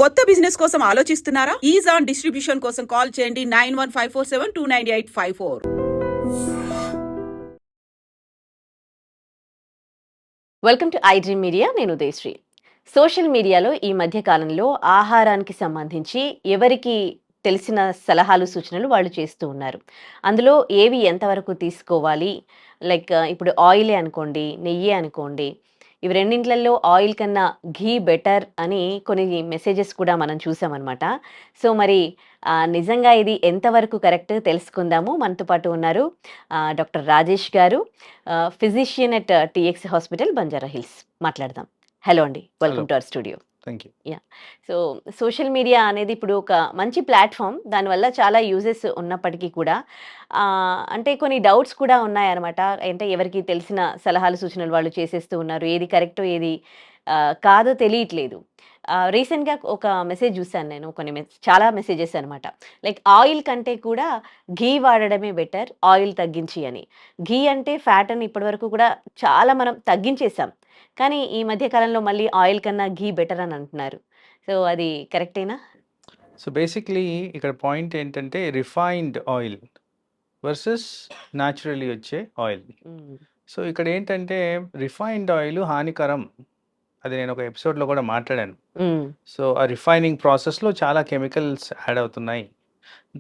కొత్త బిజినెస్ కోసం ఆలోచిస్తున్నారా? ఈజ్ ఆన్ డిస్ట్రిబ్యూషన్ కోసం కాల్ చేయండి 9154729854. Welcome to I dream media. నేను ఉదయశ్రీ. సోషల్ మీడియాలో ఈ మధ్య కాలంలో ఆహారానికి సంబంధించి ఎవరికి తెలిసిన సలహాలు సూచనలు వాళ్ళు చేస్తూ ఉన్నారు. అందులో ఏవి ఎంతవరకు తీసుకోవాలి, లైక్ ఇప్పుడు ఆయిలే అనుకోండి, నెయ్యే అనుకోండి, ఇవి రెండింట్లలో ఆయిల్ కన్నా ఘీ బెటర్ అని కొన్ని మెసేజెస్ కూడా మనం చూసామన్నమాట. సో మరి నిజంగా ఇది ఎంతవరకు కరెక్ట్ తెలుసుకుందాము. మనతో పాటు ఉన్నారు డాక్టర్ రాజేష్ గారు, physician at TX hospital, Banjara hills. మాట్లాడదాం. హలో అండి, welcome to our studio. Thank you. So social media అనేది ఇప్పుడు ఒక మంచి ప్లాట్ఫామ్. దానివల్ల చాలా యూజెస్ ఉన్నప్పటికీ కూడా అంటే కొన్ని డౌట్స్ కూడా ఉన్నాయన్నమాట. అంటే ఎవరికి తెలిసిన సలహాలు సూచనలు వాళ్ళు చేసేస్తూ ఉన్నారు. ఏది కరెక్టో ఏది కాదో తెలియట్లేదు. రీసెంట్గా ఒక మెసేజ్ చూశాను నేను, చాలా మెసేజెస్ అనమాట. లైక్ ఆయిల్ కంటే కూడా ఘీ వాడడమే బెటర్, ఆయిల్ తగ్గించి అని. ఘీ అంటే ఫ్యాట్ అని ఇప్పటివరకు కూడా చాలా మనం తగ్గించేసాం, కానీ ఈ మధ్య కాలంలో మళ్ళీ ఆయిల్ కన్నా ఘీ బెటర్ అని అంటున్నారు. సో అది కరెక్టేనా? సో బేసిక్లీ ఇక్కడ పాయింట్ ఏంటంటే రిఫైన్డ్ ఆయిల్ వర్సెస్ న్యాచురలీ వచ్చే ఆయిల్. సో ఇక్కడ ఏంటంటే రిఫైన్డ్ ఆయిల్ హానికరం, అది నేను ఒక ఎపిసోడ్లో కూడా మాట్లాడాను. సో ఆ రిఫైనింగ్ ప్రాసెస్లో చాలా కెమికల్స్ యాడ్ అవుతున్నాయి,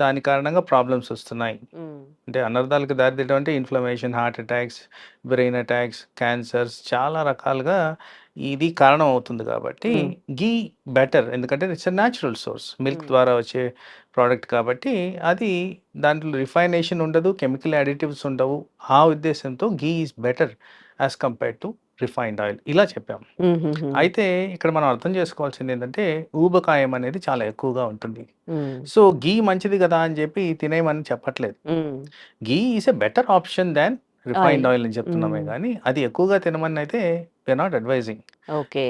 దాని కారణంగా ప్రాబ్లమ్స్ వస్తున్నాయి. అంటే అనర్థాలకు దారితీయడం అంటే inflammation, heart attacks, brain attacks, cancers, చాలా రకాలుగా ఇది కారణం అవుతుంది. కాబట్టి గీ బెటర్, ఎందుకంటే it's a natural source, milk ద్వారా వచ్చే ప్రోడక్ట్ కాబట్టి అది దాంట్లో రిఫైనేషన్ ఉండదు, కెమికల్ అడిటివ్స్ ఉండవు. ఆ ఉద్దేశంతో ghee is better as compared to refined oil, ఇలా చెప్పాము. అయితే ఇక్కడ మనం అర్థం చేసుకోవాల్సింది ఏంటంటే ఊబకాయం అనేది చాలా ఎక్కువగా ఉంటుంది. సో గీ మంచిది కదా అని చెప్పి తినేయమని చెప్పట్లేదు. Ghee is a better option than refined oil అని చెప్తున్నామే కానీ అది ఎక్కువగా తినమని అయితే వీఆర్ నాట్ అడ్వైజింగ్.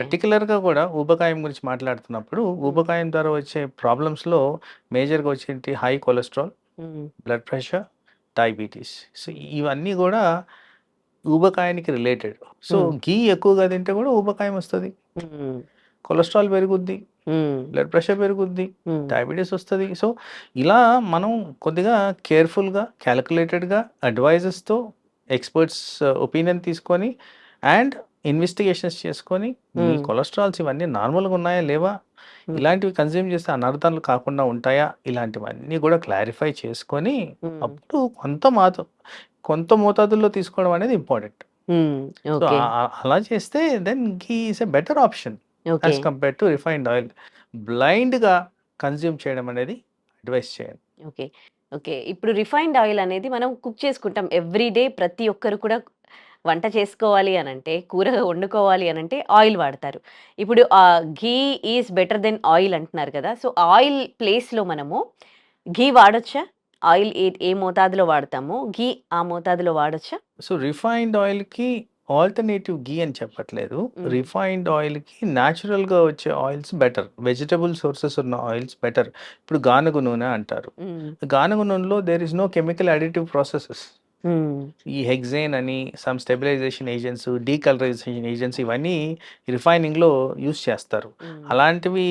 పర్టికులర్గా కూడా ఊబకాయం గురించి మాట్లాడుతున్నప్పుడు ఊబకాయం ద్వారా వచ్చే ప్రాబ్లమ్స్లో మేజర్గా వచ్చేటి high cholesterol, blood pressure, diabetes. So ఇవన్నీ కూడా ఊబకాయానికి రిలేటెడ్. సో ఘీ ఎక్కువగా తింటే కూడా ఊబకాయం వస్తుంది, కొలెస్ట్రాల్ పెరుగుద్ది, బ్లడ్ ప్రెషర్ పెరుగుద్ది, డయాబెటీస్ వస్తుంది. సో ఇలా మనం కొద్దిగా కేర్ఫుల్గా, క్యాలిక్యులేటెడ్గా, అడ్వైజెస్తో, ఎక్స్పర్ట్స్ ఒపీనియన్ తీసుకొని అండ్ ఇన్వెస్టిగేషన్స్ చేసుకొని మీ కొలెస్ట్రాల్స్ ఇవన్నీ నార్మల్గా ఉన్నాయా లేవా, ఇలాంటివి కన్జ్యూమ్ చేస్తే అనర్థాలు కాకుండా ఉంటాయా, ఇలాంటివన్నీ కూడా క్లారిఫై చేసుకొని అప్పుడు కొంత మోతాదుల్లో తీసుకోవడం అనేది ఇంపార్టెంట్. సో అలా చేస్తే then ghee is a better option as compared to refined oil. బ్లైండ్గా కన్జ్యూమ్ చేయడం అనేది అడ్వైస్ చేయండి. ఓకే ఓకే ఇప్పుడు రిఫైన్డ్ ఆయిల్ అనేది మనం కుక్ చేసుకుంటాం ఎవ్రీడే. ప్రతి ఒక్కరు కూడా వంట చేసుకోవాలి అని అంటే, కూర వండుకోవాలి అని అంటే ఆయిల్ వాడతారు. ఇప్పుడు ఘీ ఈజ్ బెటర్ దెన్ ఆయిల్ అంటున్నారు కదా. సో ఆయిల్ ప్లేస్లో మనము ఘీ వాడొచ్చా? ఆయిల్ ఏ మోతాదులో వాడతామో ఘీ ఆ మోతాదులో వాడొచ్చా? సో రిఫైన్డ్ ఆయిల్కి ఆల్టర్నేటివ్ ఘీ అని చెప్పట్లేదు. రిఫైన్డ్ ఆయిల్కి న్యాచురల్గా వచ్చే ఆయిల్స్ బెటర్, వెజిటబుల్ సోర్సెస్ ఉన్న ఆయిల్స్ బెటర్. ఇప్పుడు గానుగ నూనె అంటారు. గానుగ నూనెలో there is no chemical additive processes. ఈ హెక్సేన్ అని, some stabilisation agents, decolourisation agents ఇవన్నీ రిఫైనింగ్లో యూస్ చేస్తారు. అలాంటివి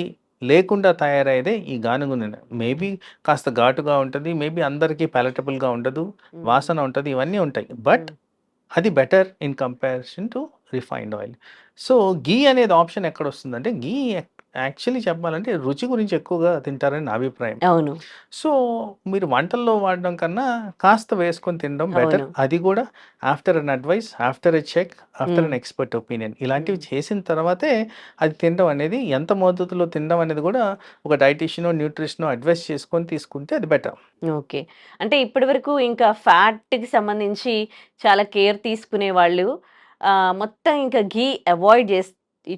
లేకుండా తయారయ్యేదే ఈ గానుగ నూనె. మేబీ కాస్త ఘాటుగా ఉంటుంది, మేబీ అందరికీ ప్యాలటబుల్గా ఉండదు, వాసన ఉంటుంది, ఇవన్నీ ఉంటాయి. బట్ అది better in comparison to refined oil. So ghee అనేది ఆప్షన్ ఎక్కడ వస్తుందంటే, ఘీ యాక్చువల్లీ చెప్పాలంటే రుచి గురించి ఎక్కువగా తింటారని నా అభిప్రాయం. అవును. సో మీరు వంటల్లో వాడడం కన్నా కాస్త వేసుకొని తినడం బెటర్. అది కూడా after an advice, after a check, after an expert opinion. ఇలాంటివి చేసిన తర్వాతే అది తినడం అనేది, ఎంత మద్దతులో తినడం అనేది కూడా ఒక డైటీషియనో, న్యూట్రిషనో అడ్వైస్ చేసుకొని తీసుకుంటే అది బెటర్. ఓకే. అంటే ఇప్పటి వరకు ఇంకా ఫ్యాట్కి సంబంధించి చాలా కేర్ తీసుకునే వాళ్ళు మొత్తం ఇంకా ఘీ అవాయిడ్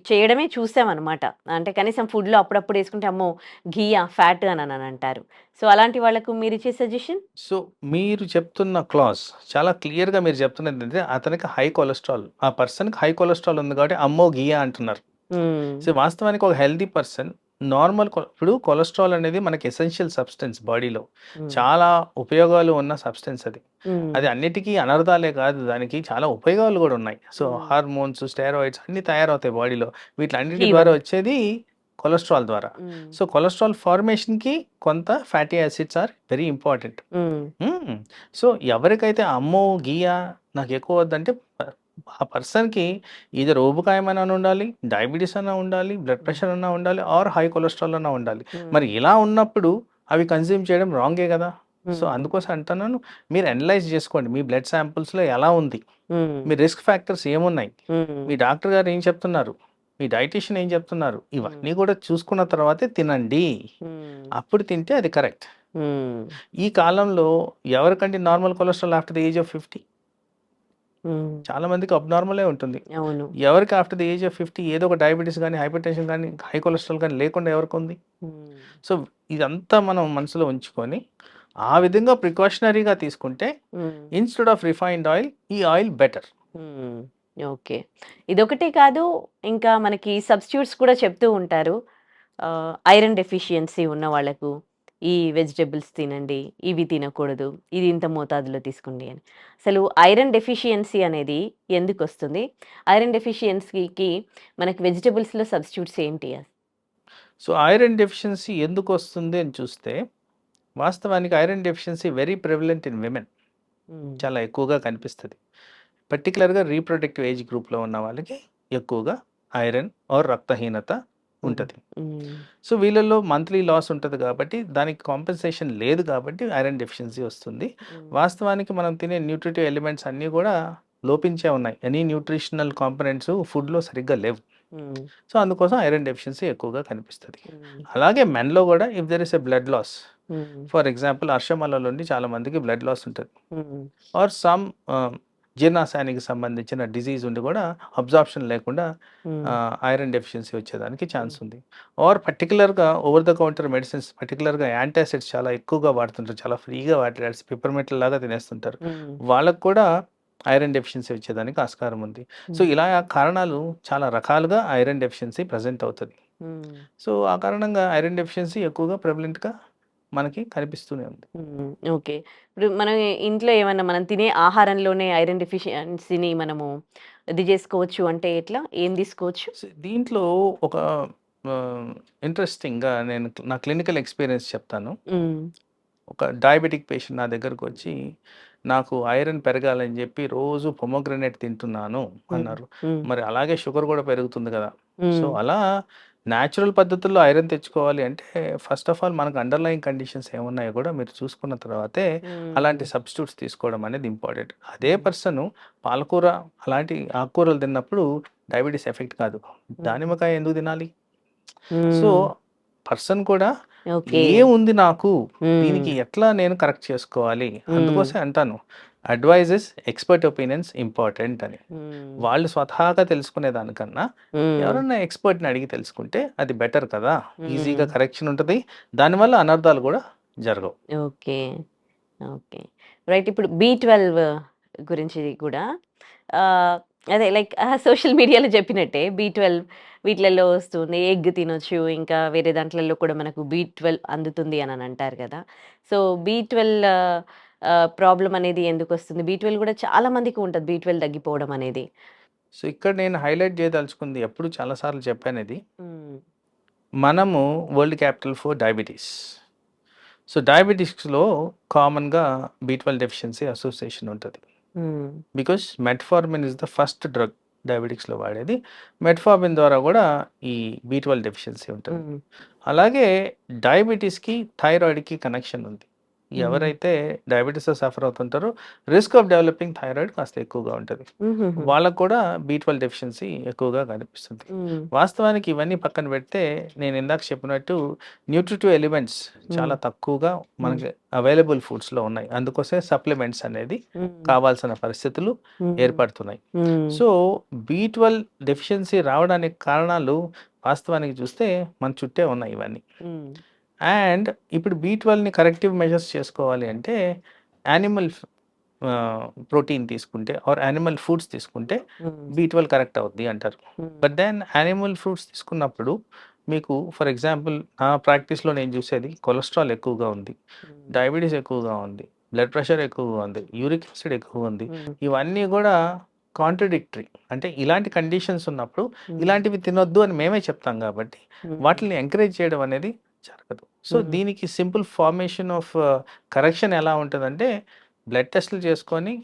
చేయడమే చూసామన్నమాట. అంటే కనీసం ఫుడ్లో అప్పుడప్పుడు వేసుకుంటే అమ్మో ఘీయా ఫ్యాట్ అని అంటారు. సో అలాంటి వాళ్ళకు మీరు ఇచ్చే సజెషన్? సో మీరు చెప్తున్న క్లాస్ చాలా క్లియర్గా మీరు చెప్తున్నది ఏంటంటే అతనికి హై కొలెస్ట్రాల్, ఆ పర్సన్కి హై కొలెస్ట్రాల్ ఉంది కాబట్టి అమ్మో ఘీయా అంటున్నారు. సో వాస్తవానికి ఒక హెల్దీ పర్సన్ నార్మల్ ఇప్పుడు కొలెస్ట్రాల్ అనేది మనకి ఎసెన్షియల్ సబ్స్టెన్స్, బాడీలో చాలా ఉపయోగాలు ఉన్న సబ్స్టెన్స్. అది అన్నిటికీ అనర్థాలే కాదు, దానికి చాలా ఉపయోగాలు కూడా ఉన్నాయి. సో హార్మోన్స్, స్టెరాయిడ్స్ అన్ని తయారవుతాయి బాడీలో. వీటిలన్నిటి ద్వారా వచ్చేది కొలెస్ట్రాల్ ద్వారా. సో కొలెస్ట్రాల్ ఫార్మేషన్కి కొంత fatty acids are very important. So ఎవరికైతే అమ్మో గీయా నాకు ఎక్కువ వద్దంటే ఆ పర్సన్కి ఈధర్ ఊబకాయం అన్నా ఉండాలి, డయాబెటీస్ అన్నా ఉండాలి, బ్లడ్ ప్రెషర్ అన్నా ఉండాలి, ఆర్ హై కొలెస్ట్రాల్ అన్నా ఉండాలి. మరి ఇలా ఉన్నప్పుడు అవి కన్జ్యూమ్ చేయడం రాంగే కదా. సో అందుకోసం అంటున్నాను, మీరు అనలైజ్ చేసుకోండి మీ బ్లడ్ శాంపుల్స్లో ఎలా ఉంది, మీ రిస్క్ ఫ్యాక్టర్స్ ఏమున్నాయి, మీ డాక్టర్ గారు ఏం చెప్తున్నారు, మీ డైటీషియన్ ఏం చెప్తున్నారు, ఇవన్నీ కూడా చూసుకున్న తర్వాతే తినండి. అప్పుడు తింటే అది కరెక్ట్. ఈ కాలంలో ఎవరికంటే normal cholesterol after the age of 50? చాలా మందికి అబ్నార్మలే ఉంటుంది. అవును. ఎవరికి ఆఫ్టర్ ద ఏజ్ ఆఫ్ 50 ఏదో ఒక డయాబెటీస్ కానీ, హైపర్ టెన్షన్ కానీ, హై కొలెస్ట్రాల్ కానీ లేకుండా ఎవరికి ఉంది? సో ఇదంతా మనం మనసులో ఉంచుకొని ఆ విధంగా ప్రికాషనరీగా తీసుకుంటే ఇన్స్టెడ్ ఆఫ్ రిఫైన్డ్ ఆయిల్ ఈ ఆయిల్ బెటర్. ఓకే. ఇదొకటే కాదు, ఇంకా మనకి సబ్స్టిట్యూట్స్ కూడా చెప్తూ ఉంటారు. ఐరన్ డెఫిషియన్సీ ఉన్న వాళ్ళకు ఈ వెజిటబుల్స్ తినండి, ఇవి తినకూడదు, ఇది ఇంత మోతాదులో తీసుకోండి అని. అసలు ఐరన్ డెఫిషియన్సీ అనేది ఎందుకు వస్తుంది? ఐరన్ డెఫిషియన్సీకి మనకి వెజిటబుల్స్లో సబ్స్టిట్యూట్స్ ఏంటి? సో ఐరన్ డెఫిషియన్సీ ఎందుకు వస్తుంది అని చూస్తే, వాస్తవానికి iron deficiency very prevalent in women. చాలా ఎక్కువగా కనిపిస్తుంది. పర్టికులర్గా రీప్రొడక్టివ్ ఏజ్ గ్రూప్లో ఉన్న వాళ్ళకి ఎక్కువగా ఐరన్ ఆర్ రక్తహీనత ఉంటుంది. సో వీళ్ళల్లో మంత్లీ లాస్ ఉంటుంది కాబట్టి దానికి కాంపెన్సేషన్ లేదు కాబట్టి ఐరన్ డెఫిషియన్సీ వస్తుంది. వాస్తవానికి మనం తినే న్యూట్రిటివ్ ఎలిమెంట్స్ అన్నీ కూడా లోపించే ఉన్నాయి. ఎనీ న్యూట్రిషనల్ కాంపనెంట్స్ ఫుడ్లో సరిగ్గా లేవు. సో అందుకోసం ఐరన్ డెఫిషియన్సీ ఎక్కువగా కనిపిస్తుంది. అలాగే మెన్లో కూడా if there is a blood loss, for example అర్షమలలో నుండి చాలా మందికి బ్లడ్ లాస్ ఉంటుంది, ఆర్ సమ్ జీర్ణాశయానికి సంబంధించిన డిజీజ్ ఉండి కూడా అబ్జార్ప్షన్ లేకుండా ఐరన్ డెఫిషియన్సీ వచ్చేదానికి ఛాన్స్ ఉంది. ఆర్ పర్టికులర్గా ఓవర్ ద కౌంటర్ మెడిసిన్స్, పర్టికులర్గా యాంటాసిడ్స్ చాలా ఎక్కువగా వాడుతుంటారు, చాలా ఫ్రీగా వాటి పిప్పర్మెంట్ల లాగా తినేస్తుంటారు, వాళ్ళకు కూడా ఐరన్ డెఫిషియన్సీ వచ్చేదానికి ఆస్కారం ఉంది. సో ఇలా కారణాలు చాలా రకాలుగా ఐరన్ డెఫిషియన్సీ ప్రజెంట్ అవుతుంది. సో ఆ కారణంగా ఐరన్ డెఫిషియన్సీ ఎక్కువగా ప్రెవలెంట్గా మనకి కనిపిస్తూనే ఉంది. ఓకే. ఇప్పుడు మనం ఇంట్లో ఏమన్నా మనం తినే ఆహారంలోనే ఐరన్ డెఫిషియన్సీని మనము ఇది చేసుకోవచ్చు అంటే ఎట్లా? ఏం తీసుకోవచ్చు? దీంట్లో ఒక ఇంట్రెస్టింగ్గా నేను నా క్లినికల్ ఎక్స్పీరియన్స్ చెప్తాను. ఒక డయాబెటిక్ పేషెంట్ నా దగ్గరకు వచ్చి నాకు ఐరన్ పెరగాలని చెప్పి రోజు పొమోగ్రనేట్ తింటున్నాను అన్నారు. మరి అలాగే షుగర్ కూడా పెరుగుతుంది కదా. సో అలా న్యాచురల్ పద్ధతుల్లో ఐరన్ తెచ్చుకోవాలి అంటే ఫస్ట్ ఆఫ్ ఆల్ మనకు అండర్లైన్ కండిషన్స్ ఏమున్నాయో కూడా మీరు చూసుకున్న తర్వాతే అలాంటి సబ్స్టిట్యూట్స్ తీసుకోవడం అనేది ఇంపార్టెంట్. అదే పర్సన్ పాలకూర అలాంటి ఆకుకూరలు తిన్నప్పుడు డయాబెటీస్ ఎఫెక్ట్ కాదు, దానిమ్మకాయ ఎందుకు తినాలి? సో పర్సన్ కూడా ఏముంది నాకు, దీనికి ఎట్లా నేను కరెక్ట్ చేసుకోవాలి, అందుకోసం అంటాను అడ్వైజెస్ ఎక్స్పర్ట్ ఒపీనియన్స్ ఇంపార్టెంట్ అని. వాళ్ళు స్వతహాగా తెలుసుకునే దానికన్నా ఎవరన్నా ఎక్స్పర్ట్ని అడిగి తెలుసుకుంటే అది బెటర్ కదా, ఈజీగా కరెక్షన్ ఉంటుంది, దానివల్ల అనర్థాలు కూడా జరగవు. Okay, okay, right. ఇప్పుడు B12 గురించి కూడా అదే లైక్ సోషల్ మీడియాలో చెప్పినట్టే B12 వీటిలలో వస్తుంది, ఎగ్ తినొచ్చు, ఇంకా వేరే దాంట్లలో కూడా మనకు B12 అందుతుంది అని అంటారు కదా. సో B12 ప్రాబ్లం అనేది ఎందుకు వస్తుంది? B12 కూడా చాలా మందికి ఉంటుంది, B12 తగ్గిపోవడం అనేది. సో ఇక్కడ నేను హైలైట్ చేయదలుచుకుంది, ఎప్పుడు చాలాసార్లు చెప్పాను ఇది, మనము world capital for diabetes. So డయాబెటీస్లో కామన్గా B12 డెఫిషియన్సీ అసోసియేషన్ ఉంటుంది. Because metformin is the first drug డయాబెటిక్స్లో వాడేది. మెట్ఫార్మిన్ ద్వారా కూడా ఈ B12 డెఫిషియన్సీ ఉంటుంది. అలాగే డయాబెటీస్కి థైరాయిడ్కి కనెక్షన్ ఉంది. ఎవరైతే డయాబెటీస్తో సఫర్ అవుతుంటారో రిస్క్ ఆఫ్ డెవలపింగ్ థైరాయిడ్ కాస్త ఎక్కువగా ఉంటుంది, వాళ్ళకు కూడా B12 డెఫిషియన్సీ ఎక్కువగా కనిపిస్తుంది. వాస్తవానికి ఇవన్నీ పక్కన పెడితే నేను ఇందాక చెప్పినట్టు న్యూట్రిటివ్ ఎలిమెంట్స్ చాలా తక్కువగా మనకి అవైలబుల్ ఫుడ్స్లో ఉన్నాయి, అందుకోసమే సప్లిమెంట్స్ అనేది కావాల్సిన పరిస్థితులు ఏర్పడుతున్నాయి. సో B12 డెఫిషియన్సీ రావడానికి కారణాలు వాస్తవానికి చూస్తే మన చుట్టే ఉన్నాయి ఇవన్నీ. అండ్ ఇప్పుడు B12ని కరెక్టివ్ మెజర్స్ చేసుకోవాలి అంటే యానిమల్ ప్రోటీన్ తీసుకుంటే ఆర్ యానిమల్ ఫుడ్స్ తీసుకుంటే B12 కరెక్ట్ అవుద్ది అంటారు. బట్ దెన్ యానిమల్ ఫ్రూట్స్ తీసుకున్నప్పుడు మీకు ఫర్ ఎగ్జాంపుల్ నా ప్రాక్టీస్లో నేను చూసేది కొలెస్ట్రాల్ ఎక్కువగా ఉంది, డయాబెటీస్ ఎక్కువగా ఉంది, బ్లడ్ ప్రెషర్ ఎక్కువగా ఉంది, యూరిక్ యాసిడ్ ఎక్కువ ఉంది, ఇవన్నీ కూడా కాంట్రడిక్టరీ. అంటే ఇలాంటి కండిషన్స్ ఉన్నప్పుడు ఇలాంటివి తినొద్దు అని మేమే చెప్తాం కాబట్టి వాటిని ఎంకరేజ్ చేయడం అనేది జరగదు. సో దీనికి సింపుల్ ఫార్మేషన్ ఆఫ్ కరెక్షన్ ఎలా ఉంటుందంటే బ్లడ్ టెస్ట్లు చేసుకొని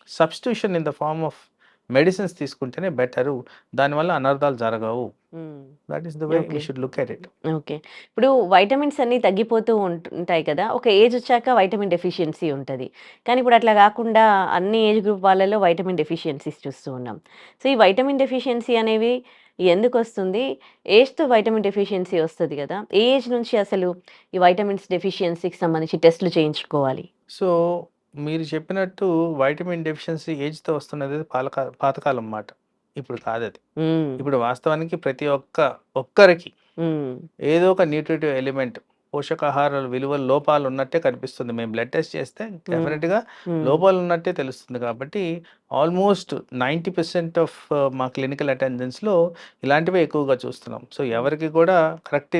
substitution in the form of medicines తీసుకుంటేనే బెటరు. దానివల్ల అనర్థాలు జరగవు. That is the way we should look at it. Okay. ఇప్పుడు వైటమిన్స్ అన్నీ తగ్గిపోతూ ఉంటాయి కదా! ఒక ఏజ్ వచ్చాక వైటమిన్ డెఫిషియన్సీ ఉంటది. కానీ ఇప్పుడు అట్లా కాకుండా అన్ని ఏజ్ గ్రూప్ వాళ్ళలో వైటమిన్ డెఫిషియన్సీస్ చూస్తూ ఉన్నాం. సో, ఈ వైటమిన్ డెఫిషియన్సీ అనేవి ఎందుకొస్తుంది? ఏజ్‌తో వైటమిన్ డెఫిషియన్సీ వస్తది కదా! ఏ ఏజ్ నుంచి అసలు ఈ వైటమిన్స్ డెఫిషియన్సీకి సంబంధించి టెస్ట్‌లు చేయించుకోవాలి? సో మీరు చెప్పినట్టు వైటమిన్ డెఫిషియన్సీ ఏజ్‌తో వస్తున్నది పాతకాలం మాట. ఇప్పుడు కాదది. ఇప్పుడు వాస్తవానికి ప్రతి ఒక్కరికి ఏదో ఒక న్యూట్రిటివ్ ఎలిమెంట్, పోషకాహార విలువల లోపాలు ఉన్నట్టే కనిపిస్తుంది. మేము బ్లడ్ టెస్ట్ చేస్తే డెఫినెట్‌గా లోపాలు ఉన్నట్టే తెలుస్తుంది. కాబట్టి ఆల్మోస్ట్ 90% ఆఫ్ మా క్లినికల్ అటెండెన్స్‌లో ఇలాంటివే ఎక్కువగా చూస్తున్నాం. సో ఎవరికి కూడా కరెక్ట్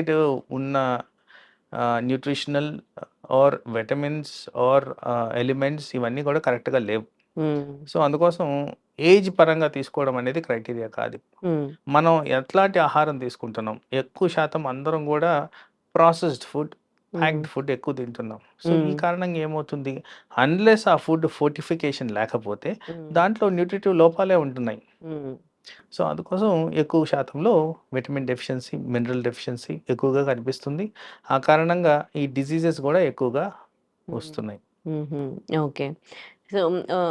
ఉన్న nutritional or vitamins or elements ఇవన్నీ కూడా కరెక్ట్‌గా లేవు. సో అందుకోసం ఏజ్ పరంగా తీసుకోవడం అనేది క్రైటీరియా కాదు. మనం ఎట్లాంటి ఆహారం తీసుకుంటున్నాం, ఎక్కువ శాతం అందరం కూడా ప్రాసెస్డ్ ఫుడ్, ప్యాక్డ్ ఫుడ్ ఎక్కువ తింటున్నాం. సో ఈ కారణంగా ఏమవుతుంది, అన్లెస్ ఆ ఫుడ్ ఫోర్టిఫికేషన్ లేకపోతే దాంట్లో న్యూట్రిటివ్ లోపాలే ఉంటున్నాయి. సో అందుకోసం ఎక్కువ శాతంలో విటమిన్ డెఫిషియన్సీ, మినరల్ డెఫిషియన్సీ ఎక్కువగా కనిపిస్తుంది. ఆ కారణంగా ఈ డిసీజెస్ కూడా ఎక్కువగా వస్తున్నాయి. ఓకే. సో,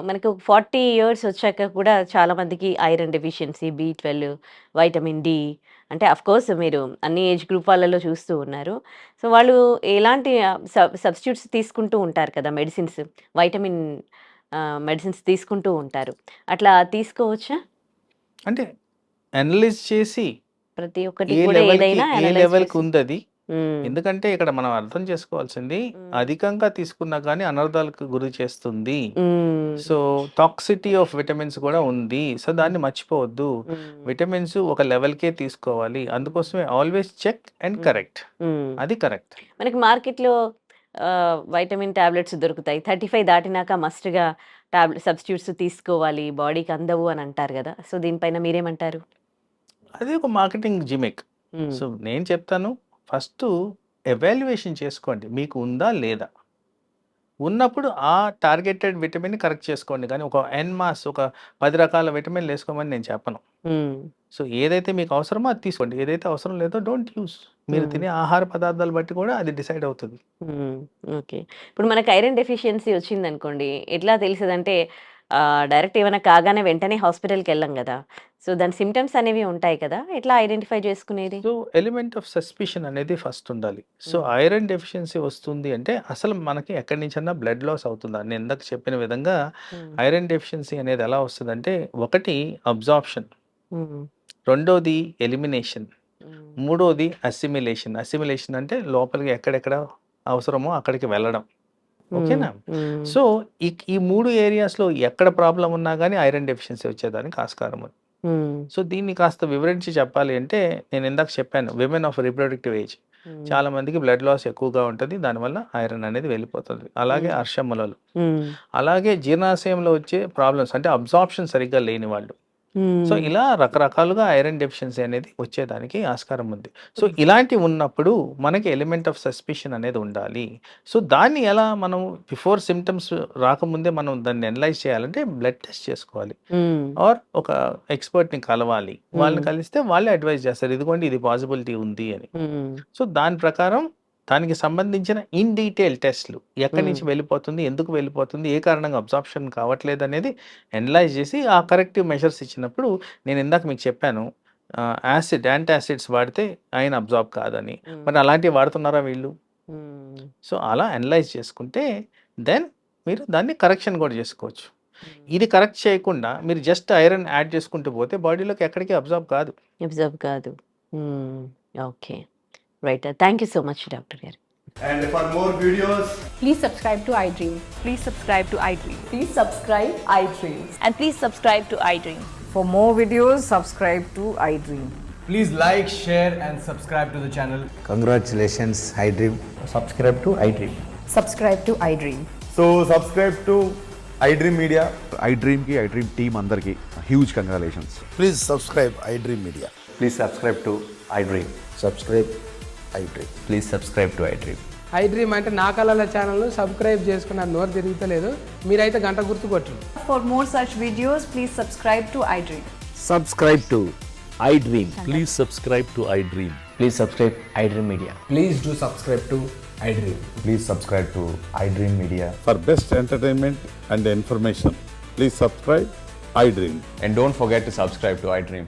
మనకు 40 ఇయర్స్ వచ్చాక కూడా చాలా మందికి iron deficiency, B12, vitamin D అంటే అఫ్‌కోర్స్ మీరు అన్ని ఏజ్ గ్రూప్ వాళ్ళలో చూస్తూ ఉన్నారు. సో, వాళ్ళు ఎలాంటి సబ్‌స్టిట్యూట్స్ తీసుకుంటూ ఉంటారు కదా! వైటమిన్ మెడిసిన్స్ తీసుకుంటూ ఉంటారు. అట్లా తీసుకోవచ్చా? అంటే అనలైజ్ చేసి ప్రతి ఒక్కటి ఏ కూడా లెవెల్‌కి ఏదైనా ఏ అనలైజ్ లెవెల్‌కి చేసి. ఉందది. హ్మ్. ఎందుకంటే ఇక్కడ మనం అర్థం చేసుకోవాల్సింది అధికంగా తీసుకున్నా కానీ అనర్థాలకు గురి చేస్తుంది. హ్మ్. సో టాక్సిటీ ఆఫ్ విటమిన్స్ కూడా ఉంది. సో దాన్ని మర్చిపోవద్దు. విటమిన్స్ ఒక లెవెల్‌కే తీసుకోవాలి. అందుకోసమే ఆల్వేస్ చెక్ అండ్ కరెక్ట్. అది కరెక్ట్. మనకి మార్కెట్‌లో వైటమిన్ టాబ్లెట్స్ దొరుకుతాయి. 35 దాటినాక మస్ట్‌గా సబ్‌స్టిట్యూట్స్ తీసుకోవాలి. బాడీకి అందవు అని అంటారు గదా! సో, దీనిపైన మీరేమంటారు? అది ఒక మార్కెటింగ్ జిమిక్. సో నేను చెప్తాను, ఫస్ట్ ఎవాల్యుయేషన్ చేసుకోండి. మీకు ఉందా లేదా? ఉన్నప్పుడు ఆ టార్గెటెడ్ విటమిన్ కరెక్ట్ చేసుకోండి. కానీ ఒక ఎన్‌మాస్ ఒక 10 రకాల విటమిన్లు వేసుకోమని నేను చెప్పను. సో ఏదైతే మీకు అవసరమో అది తీసుకోండి. ఏదైతే అవసరం లేదో డోంట్ యూజ్. మీరు తినే ఆహార పదార్థాలు బట్టి కూడా అది డిసైడ్ అవుతుంది. ఓకే. ఇప్పుడు మనకు ఐరన్ డెఫిషియన్సీ వచ్చిందనుకోండి, ఎట్లా తెలుస్తదంటే డైరెక్ట్ ఏమైనా కాగానే వెంటనే హాస్పిటల్‌కెళ్ళం గదా! సో, దాని సింప్టమ్స్ అనేవి ఉంటాయి కదా! ఎట్లా ఐడెంటిఫై చేసుకునేది? సో ఎలిమెంట్ ఆఫ్ సస్పిషన్ అనేది ఫస్ట్ ఉండాలి. సో ఐరన్ డెఫిషియన్సీ వస్తుంది అంటే అసలు మనకి ఎక్కడి నుంచన్నా బ్లడ్ లాస్ అవుతుందా? నేను ఇందాక చెప్పిన విధంగా ఐరన్ డెఫిషియన్సీ అనేది ఎలా వస్తుందంటే, ఒకటి అబ్జార్ప్షన్, రెండోది ఎలిమినేషన్, మూడోది అసిమిలేషన్. అసిమిలేషన్ అంటే లోపలికి ఎక్కడెక్కడ అవసరమో అక్కడికి వెళ్ళడం. ఓకేనా? సో ఈ 3 ఏరియాస్‌లో ఎక్కడ ప్రాబ్లమ్ ఉన్నా గానీ ఐరన్ డెఫిషియన్సీ వచ్చేదానికి ఆస్కారం ఉంది. సో దీన్ని కాస్త వివరించి చెప్పాలి అంటే, నేను ఇందాక చెప్పాను విమెన్ ఆఫ్ రిప్రొడక్టివ్ ఏజ్ చాలా మందికి బ్లడ్ లాస్ ఎక్కువగా ఉంటుంది. దానివల్ల ఐరన్ అనేది వెళ్ళిపోతుంది. అలాగే అర్షములలు, అలాగే జీర్ణాశయంలో వచ్చే ప్రాబ్లమ్స్ అంటే అబ్జార్ప్షన్ సరిగ్గా లేని వాళ్ళు. సో ఇలా రకరకాలుగా ఐరన్ డెఫిషియన్సీ అనేది వచ్చేదానికి ఆస్కారం ఉంది. సో ఇలాంటివి ఉన్నప్పుడు మనకి ఎలిమెంట్ ఆఫ్ సస్పిషన్ అనేది ఉండాలి. సో దాన్ని ఎలా మనం బిఫోర్ సిమ్టమ్స్ రాకముందే మనం దాన్ని అనలైజ్ చేయాలంటే బ్లడ్ టెస్ట్ చేసుకోవాలి. ఆర్ ఒక ఎక్స్పర్ట్ని కలవాలి. వాళ్ళని కలిస్తే వాళ్ళే అడ్వైజ్ చేస్తారు, ఇదిగోండి ఇది పాసిబిలిటీ ఉంది అని. సో దాని ప్రకారం దానికి సంబంధించిన ఇన్ డీటెయిల్ టెస్ట్లు ఎక్కడి నుంచి వెళ్ళిపోతుంది, ఎందుకు వెళ్ళిపోతుంది, ఏ కారణంగా అబ్జార్ప్షన్ కావట్లేదు అనేది అనలైజ్ చేసి ఆ కరెక్టివ్ మెజర్స్ ఇచ్చినప్పుడు, నేను ఇందాక మీకు చెప్పాను యాంటాసిడ్స్ వాడితే ఐరన్ అబ్జార్బ్ కాదని. మరి అలాంటివి వాడుతున్నారా వీళ్ళు? సో అలా అనలైజ్ చేసుకుంటే దెన్ మీరు దాన్ని కరెక్షన్ కూడా చేసుకోవచ్చు. ఇది కరెక్ట్ చేయకుండా మీరు జస్ట్ ఐరన్ యాడ్ చేసుకుంటూ పోతే బాడీలోకి ఎక్కడికి అబ్జార్బ్ కాదు. Okay. Right. Thank you so much doctor గారు. And for more videos, Please subscribe to iDream. Please subscribe to iDream. Please subscribe iDream. And please subscribe to iDream. For more videos, subscribe to iDream. please like, share and subscribe to the channel. Congratulations, iDream. Subscribe to iDream. Subscribe to iDream. So subscribe to iDream Media. IDream team అందరికీ huge congratulations. Please subscribe iDream Media. Please subscribe to iDream. Subscribe iDream. Please subscribe to iDream. iDream అంటే నా కళల ఛానల్ను subscribe చేసుకున్న నోరు తిరుగుతలేదు, మీరైతే గంట గుర్తు కొట్టండి. For more such videos, please subscribe to iDream. Subscribe to iDream. Please subscribe to iDream. Please subscribe iDream Media. Please do subscribe to iDream. Please subscribe to iDream Media. For best entertainment and information, please subscribe iDream. And don't forget to subscribe to iDream.